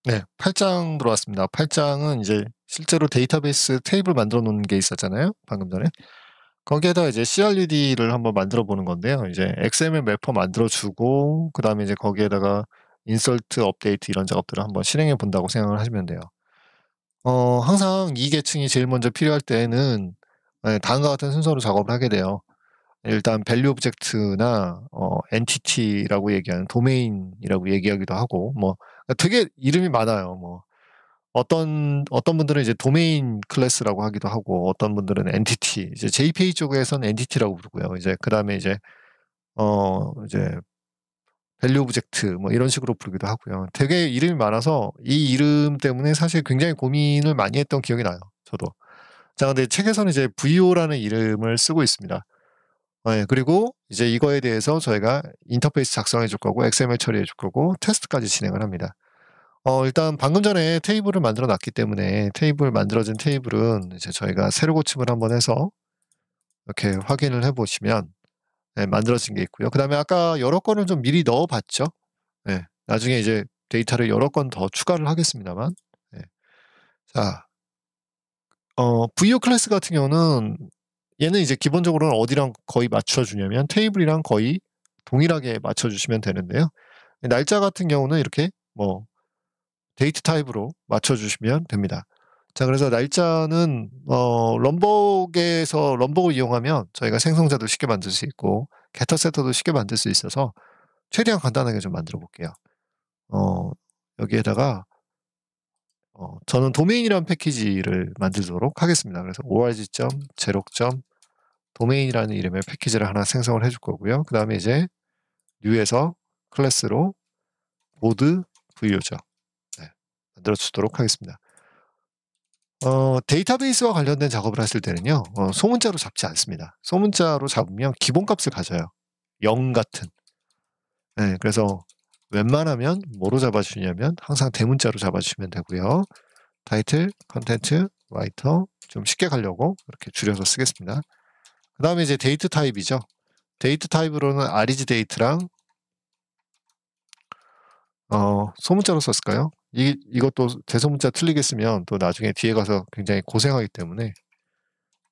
네. 8장 들어왔습니다. 8장은 이제 실제로 데이터베이스 테이블 만들어 놓은 게 있었잖아요, 방금 전에. 거기에다가 이제 CRUD를 한번 만들어 보는 건데요. 이제 XML 매퍼 만들어 주고 그다음에 이제 거기에다가 인서트, 업데이트 이런 작업들을 한번 실행해 본다고 생각을 하시면 돼요. 항상 이 계층이 제일 먼저 필요할 때에는 다음과 같은 순서로 작업을 하게 돼요. 일단 밸류 오브젝트나 엔티티라고 얘기하는 도메인이라고 얘기하기도 하고 되게 이름이 많아요. 어떤 분들은 이제 도메인 클래스라고 하기도 하고 어떤 분들은 엔티티, 이제 JPA 쪽에서는 엔티티라고 부르고요. 이제 그다음에 이제 밸류 오브젝트 이런 식으로 부르기도 하고요. 되게 이름이 많아서 이 이름 때문에 사실 굉장히 고민을 많이 했던 기억이 나요, 저도. 자, 근데 책에서는 이제 VO라는 이름을 쓰고 있습니다. 그리고 이제 이거에 대해서 저희가 인터페이스 작성해 줄 거고 XML 처리해 줄 거고 테스트까지 진행을 합니다. 일단 방금 전에 테이블을 만들어 놨기 때문에 만들어진 테이블은 이제 저희가 세로 고침을 한번 해서 이렇게 확인을 해 보시면 만들어진 게 있고요. 그다음에 아까 여러 건을 좀 미리 넣어 봤죠. 나중에 이제 데이터를 여러 건 더 추가를 하겠습니다만. 예. 자, VO 클래스 같은 경우는 얘는 이제 기본적으로는 어디랑 거의 맞춰 주냐면 테이블이랑 거의 동일하게 맞춰 주시면 되는데요. 날짜 같은 경우는 이렇게 데이트 타입으로 맞춰 주시면 됩니다. 자, 그래서 날짜는 럼버그을 이용하면 저희가 생성자도 쉽게 만들 수 있고 게터 세터도 쉽게 만들 수 있어서 최대한 간단하게 좀 만들어 볼게요. 여기에다가 저는 도메인이라는 패키지를 만들도록 하겠습니다. 그래서 org.제록. 도메인이라는 이름의 패키지를 하나 생성을 해줄 거고요. 그다음에 이제 뉴에서 클래스로 보드 VO죠. 만들어 주도록 하겠습니다. 데이터베이스와 관련된 작업을 하실 때는요, 소문자로 잡지 않습니다. 소문자로 잡으면 기본값을 가져요. 0 같은. 그래서 웬만하면 뭐로 잡아주냐면 항상 대문자로 잡아주시면 되고요. 타이틀, 컨텐트, 라이터 좀 쉽게 가려고 이렇게 줄여서 쓰겠습니다. 그 다음에 이제 데이트 타입이죠. 데이트 타입으로는 아리지 데이트랑 소문자로 썼을까요? 이것도 대소문자 틀리게 쓰면 또 나중에 뒤에 가서 굉장히 고생하기 때문에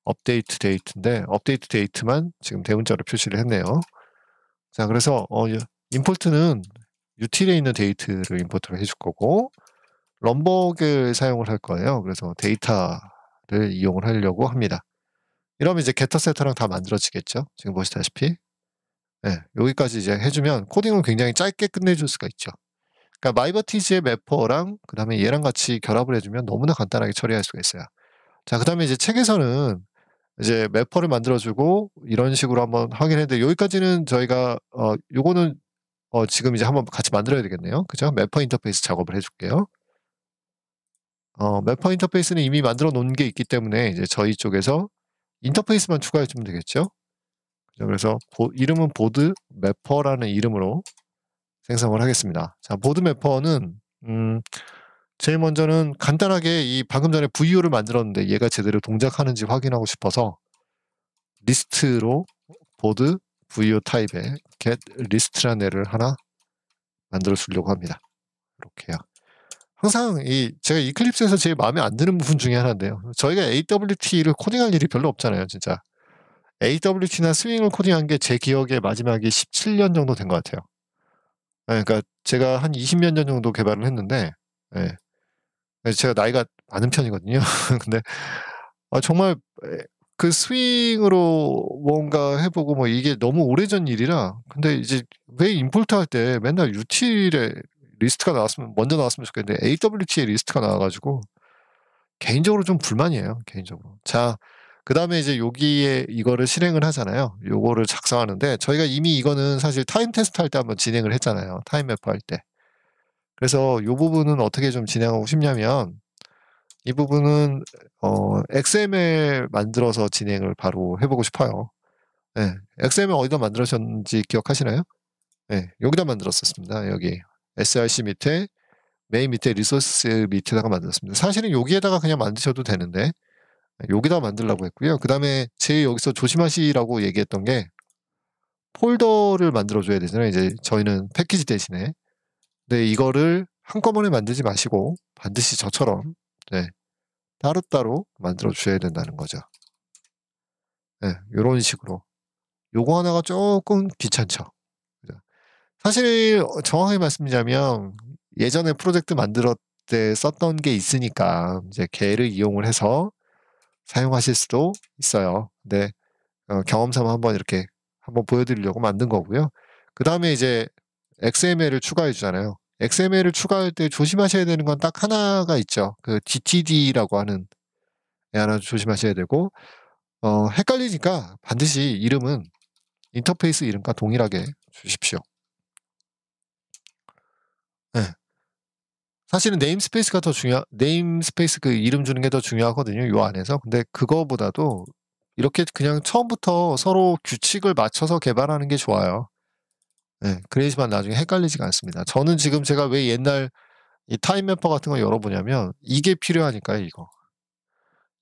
업데이트 데이트인데 업데이트 데이트만 지금 대문자로 표시를 했네요. 자, 그래서 임포트는 util에 있는 데이트를 임포트를 해줄 거고 럼버그를 사용을 할 거예요. 그래서 데이터를 이용을 하려고 합니다. 이러면 이제 게터 세터랑 다 만들어지겠죠. 지금 보시다시피. 여기까지 이제 해주면 코딩을 굉장히 짧게 끝내줄 수가 있죠. 그러니까 마이버티지의 매퍼랑 그다음에 얘랑 같이 결합을 해주면 너무나 간단하게 처리할 수가 있어요. 자, 그다음에 이제 책에서는 이제 매퍼를 만들어주고 이런 식으로 한번 확인했는데 여기까지는 저희가 요거는 지금 이제 한번 같이 만들어야 되겠네요. 그죠? 매퍼 인터페이스 작업을 해줄게요. 매퍼 인터페이스는 이미 만들어 놓은 게 있기 때문에 이제 저희 쪽에서 인터페이스만 추가해 주면 되겠죠? 그래서 이름은 보드 매퍼라는 이름으로 생성을 하겠습니다. 자, 보드 매퍼는 제일 먼저는 간단하게 이 방금 전에 VO를 만들었는데 얘가 제대로 동작하는지 확인하고 싶어서 리스트로 보드 VO 타입에 get list라는 애를 하나 만들어 주려고 합니다. 이렇게요. 항상 제가 이클립스에서 제일 마음에 안 드는 부분 중에 하나인데요. 저희가 AWT를 코딩할 일이 별로 없잖아요, 진짜. AWT나 스윙을 코딩한 게 제 기억에 마지막이 17년 정도 된 것 같아요. 그러니까 제가 한 20몇 년 정도 개발을 했는데, 제가 나이가 많은 편이거든요. 근데 정말 그 스윙으로 뭔가 해보고 이게 너무 오래전 일이라. 근데 이제 왜 임포트 할 때 맨날 util에 리스트가 먼저 나왔으면 좋겠는데 AWT에 리스트가 나와가지고 개인적으로 좀 불만이에요, 개인적으로. 자, 그 다음에 이제 여기에 이거를 실행을 하잖아요. 요거를 작성하는데 저희가 이미 이거는 사실 타임 테스트 할 때 한번 진행을 했잖아요. 타임 매퍼 할 때. 그래서 요 부분은 어떻게 좀 진행하고 싶냐면 이 부분은 XML 만들어서 진행을 바로 해보고 싶어요. XML 어디다 만들으셨는지 기억하시나요? 여기다 만들었었습니다. 여기 src 밑에 메인 밑에 리소스 밑에다가 만들었습니다. 사실은 여기에다가 그냥 만드셔도 되는데 여기다 만들려고 했고요. 그 다음에 제일 여기서 조심하시라고 얘기했던 게 폴더를 만들어줘야 되잖아요. 이제 저희는 패키지 대신에. 근데 이거를 한꺼번에 만들지 마시고 반드시 저처럼 네, 따로따로 만들어 주셔야 된다는 거죠. 네, 요런 식으로. 요거 하나가 쪼끔 귀찮죠. 그죠. 사실 정확하게 말씀드리자면 예전에 프로젝트 만들 때 썼던 게 있으니까 이제 걔를 이용을 해서 사용하실 수도 있어요. 근데 경험 삼아 한번 이렇게 한번 보여 드리려고 만든 거고요. 그다음에 이제 XML을 추가해 주잖아요. XML을 추가할 때 조심하셔야 되는 건 딱 하나가 있죠. 그 DTD라고 하는 애 하나 조심하셔야 되고 헷갈리니까 반드시 이름은 인터페이스 이름과 동일하게 주십시오. 네. 사실은 네임스페이스가 더 네임스페이스 그 이름 주는 게 더 중요하거든요, 요 안에서. 근데 그거보다도 이렇게 그냥 처음부터 서로 규칙을 맞춰서 개발하는 게 좋아요. 네, 그래야지만 나중에 헷갈리지가 않습니다. 저는 지금 제가 왜 옛날 이 타임 매퍼 같은 걸 열어보냐면 이게 필요하니까요, 이거.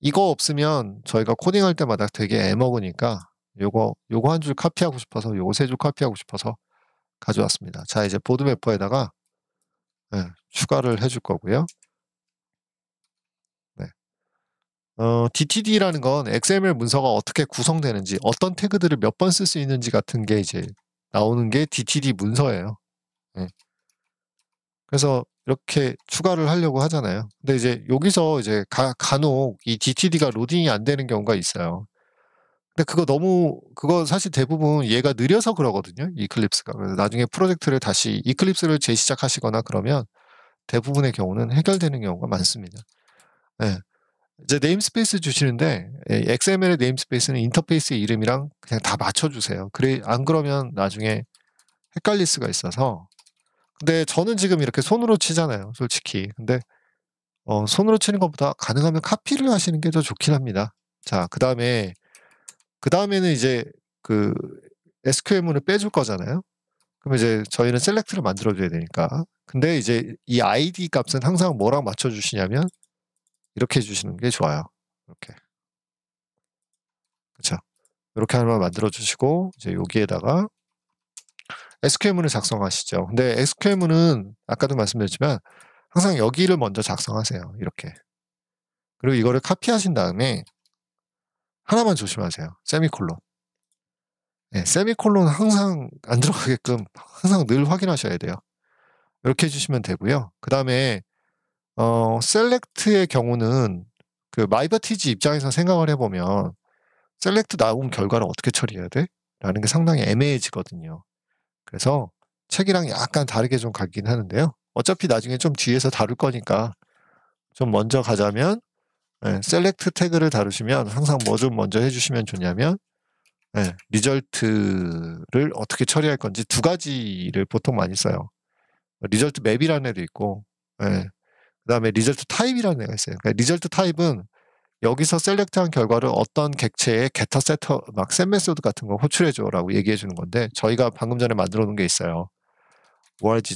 이거 없으면 저희가 코딩할 때마다 되게 애먹으니까 요거 한 줄 카피하고 싶어서 요거 3줄 카피하고 싶어서 가져왔습니다. 자, 이제 보드 매퍼에다가 네, 추가를 해줄 거고요. 네. DTD라는 건 XML 문서가 어떻게 구성되는지, 어떤 태그들을 몇 번 쓸 수 있는지 같은 게 이제 나오는 게 DTD 문서예요. 네. 그래서 이렇게 추가를 하려고 하잖아요. 근데 이제 여기서 이제 간혹 이 DTD가 로딩이 안 되는 경우가 있어요. 근데 그거 사실 대부분 얘가 느려서 그러거든요, 이클립스가. 그래서 나중에 프로젝트를 다시 이클립스를 재시작하시거나 그러면 대부분의 경우는 해결되는 경우가 많습니다. 네. 이제 네임스페이스 주시는데 XML의 네임스페이스는 인터페이스의 이름이랑 그냥 다 맞춰주세요. 안 그러면 나중에 헷갈릴 수가 있어서. 근데 저는 지금 이렇게 손으로 치잖아요, 솔직히. 근데 손으로 치는 것보다 가능하면 카피를 하시는 게 더 좋긴 합니다. 자, 그다음에는 이제 그 SQL문을 빼줄 거잖아요. 그럼 이제 저희는 셀렉트를 만들어 줘야 되니까. 근데 이제 이 ID 값은 항상 뭐랑 맞춰 주시냐면 이렇게 해 주시는 게 좋아요. 이렇게. 그쵸. 이렇게 하나만 만들어 주시고 이제 여기에다가 SQL문을 작성하시죠. 근데 SQL문은 아까도 말씀드렸지만 항상 여기를 먼저 작성하세요, 이렇게. 그리고 이거를 카피하신 다음에 하나만 조심하세요. 세미콜론. 네, 세미콜론 항상 안 들어가게끔 항상 늘 확인하셔야 돼요. 이렇게 해 주시면 되고요. 그다음에 셀렉트의 경우는 그 마이버티지 입장에서 생각을 해 보면 셀렉트 나온 결과를 어떻게 처리해야 돼? 라는 게 상당히 애매해지거든요. 그래서 책이랑 약간 다르게 좀 가긴 하는데요. 어차피 나중에 좀 뒤에서 다룰 거니까 좀 먼저 가자면 셀렉트 태그를 다루시면 항상 뭐 좀 먼저 해 주시면 좋냐면 리절트를 어떻게 처리할 건지 2가지를 보통 많이 써요. 리절트 맵이라는 애도 있고 그다음에 리절트 타입이라는 애가 있어요. 그러니까 리절트 타입은 여기서 셀렉트한 결과를 어떤 객체에 getter, setter, 막 set 메소드 같은 거 호출해 줘라고 얘기해 주는 건데 저희가 방금 전에 만들어 놓은 게 있어요. org.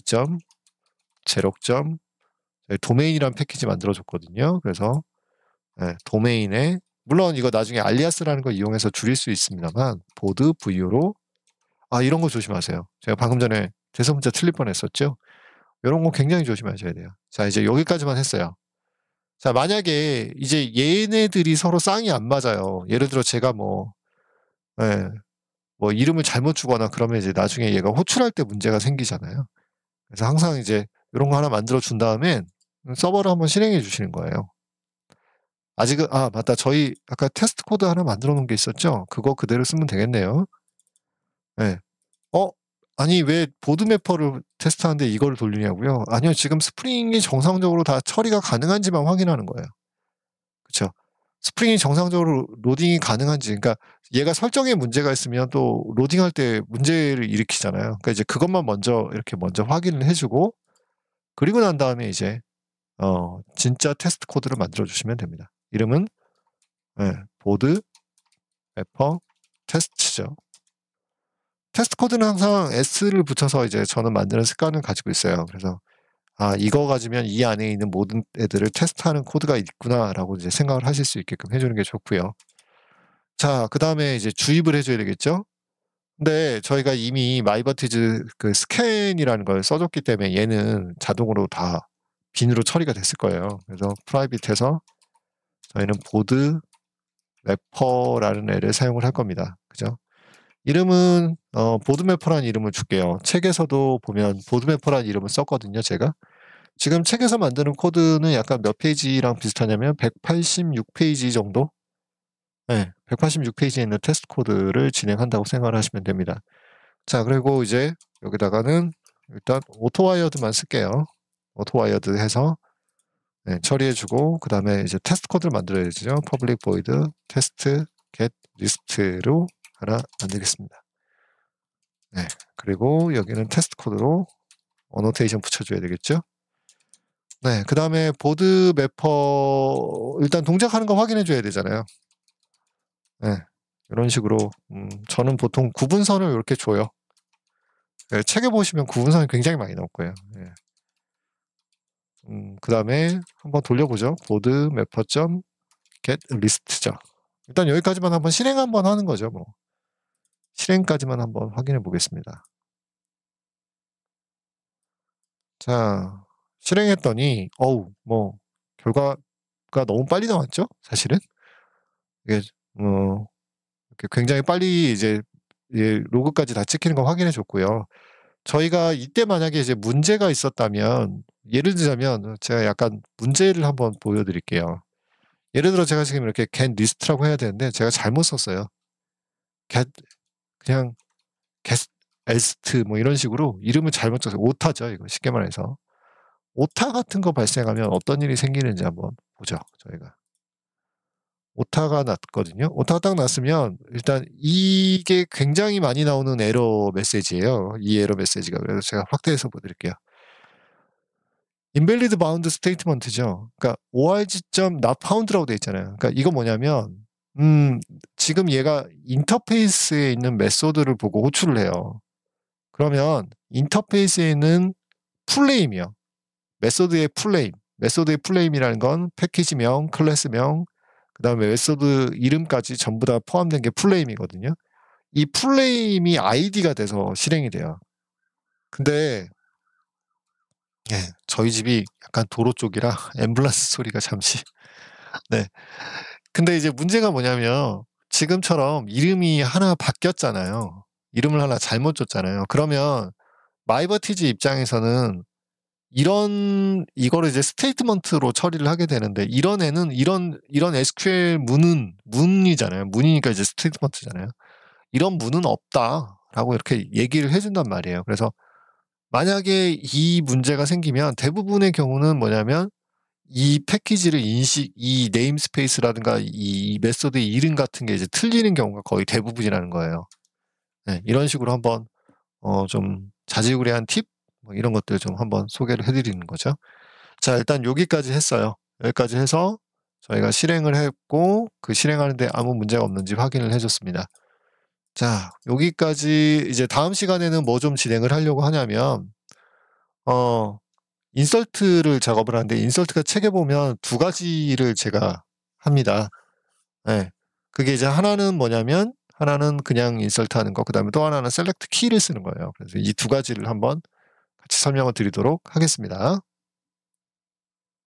제록. 도메인이라는 패키지 만들어 줬거든요. 그래서 도메인에 물론 이거 나중에 알리아스라는 걸 이용해서 줄일 수 있습니다만 보드 VU로 이런 거 조심하세요. 제가 방금 전에 대소문자 틀릴 뻔했었죠. 이런 거 굉장히 조심하셔야 돼요. 자, 이제 여기까지만 했어요. 자, 만약에 이제 얘네들이 서로 쌍이 안 맞아요. 예를 들어 제가 뭐 이름을 잘못 주거나 그러면 이제 나중에 얘가 호출할 때 문제가 생기잖아요. 그래서 항상 이제 이런 거 하나 만들어 준 다음엔 서버를 한번 실행해 주시는 거예요. 아직은 맞다. 저희 아까 테스트 코드 하나 만들어 놓은 게 있었죠? 그거 그대로 쓰면 되겠네요. 네. 아니 왜 보드 매퍼를 테스트하는데 이거를 돌리냐고요? 아니요. 지금 스프링이 정상적으로 다 처리가 가능한지만 확인하는 거예요. 그쵸? 스프링이 정상적으로 로딩이 가능한지, 그러니까 얘가 설정에 문제가 있으면 또 로딩할 때 문제를 일으키잖아요. 그러니까 이제 그것만 이렇게 먼저 확인을 해주고, 그리고 난 다음에 이제 진짜 테스트 코드를 만들어 주시면 됩니다. 이름은 보드 매퍼 테스트죠. 테스트 코드는 항상 S를 붙여서 이제 저는 만드는 습관을 가지고 있어요. 그래서 이거 가지면 이 안에 있는 모든 애들을 테스트하는 코드가 있구나라고 이제 생각을 하실 수 있게끔 해주는 게 좋고요. 자, 그 다음에 이제 주입을 해줘야 되겠죠? 근데 저희가 이미 마이버티즈 그 스캔이라는 걸 써줬기 때문에 얘는 자동으로 다 빈으로 처리가 됐을 거예요. 그래서 프라이빗해서 저희는 보드 매퍼라는 애를 사용을 할 겁니다. 그죠? 이름은 보드 매퍼라는 이름을 줄게요. 책에서도 보면 보드 매퍼라는 이름을 썼거든요. 제가 지금 책에서 만드는 코드는 약간 몇 페이지랑 비슷하냐면 186페이지 정도? 네, 186페이지에 있는 테스트 코드를 진행한다고 생각을 하시면 됩니다. 자, 그리고 이제 여기다가는 일단 오토와이어드만 쓸게요. 오토와이어드 해서 네, 처리해주고 그 다음에 이제 테스트 코드를 만들어야죠. public void test get list로 하나 만들겠습니다. 네, 그리고 여기는 테스트 코드로 어노테이션 붙여줘야 되겠죠. 네, 그 다음에 보드 매퍼 일단 동작하는 거 확인해 줘야 되잖아요. 네, 이런 식으로 저는 보통 구분선을 이렇게 줘요. 네, 책에 보시면 구분선이 굉장히 많이 나올 거예요. 네. 그 다음에 한번 돌려보죠. 보드 매퍼.get list죠. 일단 여기까지만 한번 실행 한번 하는 거죠. 뭐 실행까지만 한번 확인해 보겠습니다. 자, 실행했더니 뭐 결과가 너무 빨리 나왔죠. 사실은 이게 이렇게 굉장히 빨리 이제 로그까지 다 찍히는 거 확인해 줬고요. 저희가 이때 만약에 이제 문제가 있었다면 예를 들자면 제가 약간 문제를 한번 보여드릴게요. 예를 들어 제가 지금 이렇게 get list라고 해야 되는데 제가 잘못 썼어요. 그냥 get list 뭐 이런 식으로 이름을 잘못 써서 오타죠. 이거 쉽게 말해서 오타 같은 거 발생하면 어떤 일이 생기는지 한번 보죠. 저희가 오타가 났거든요. 오타가 딱 났으면 일단 이게 굉장히 많이 나오는 에러 메시지예요. 이 에러 메시지가. 그래서 제가 확대해서 보여드릴게요. invalid bound statement죠. 그러니까 org.not found라고 되어 있잖아요. 그러니까 이거 뭐냐면 지금 얘가 인터페이스에 있는 메소드를 보고 호출을 해요. 그러면 인터페이스에 있는 풀네임이요. 메소드의 풀네임. 메소드의 풀네임이라는 건 패키지명, 클래스명, 그 다음에 메소드 이름까지 전부 다 포함된 게 풀네임이거든요. 이 풀네임이 아이디가 돼서 실행이 돼요. 근데 저희 집이 약간 도로 쪽이라 앰뷸런스 소리가 잠시 네. 근데 이제 문제가 뭐냐면 지금처럼 이름이 하나 바뀌었잖아요. 이름을 하나 잘못 줬잖아요. 그러면 마이버티즈 입장에서는 이거를 이제 스테이트먼트로 처리를 하게 되는데 이런 애는 이런 SQL 문이잖아요. 문이니까 이제 스테이트먼트잖아요. 이런 문은 없다라고 이렇게 얘기를 해준단 말이에요. 그래서 만약에 이 문제가 생기면 대부분의 경우는 뭐냐면 이 패키지를 이 네임스페이스라든가 이 메소드의 이름 같은 게 이제 틀리는 경우가 거의 대부분이라는 거예요. 네, 이런 식으로 한번 좀 자지우레한 팁 뭐 이런 것들 좀 한번 소개를 해드리는 거죠. 자, 일단 여기까지 했어요. 여기까지 해서 저희가 실행을 했고 그 실행하는데 아무 문제가 없는지 확인을 해줬습니다. 자, 여기까지 이제 다음 시간에는 뭐 좀 진행을 하려고 하냐면 인설트를 작업을 하는데 인설트가 책에 보면 두 가지를 제가 합니다. 네. 그게 이제 하나는 뭐냐면 하나는 그냥 인설트 하는 거, 그 다음에 또 하나는 셀렉트 키를 쓰는 거예요. 그래서 이 두 가지를 한번 같이 설명을 드리도록 하겠습니다.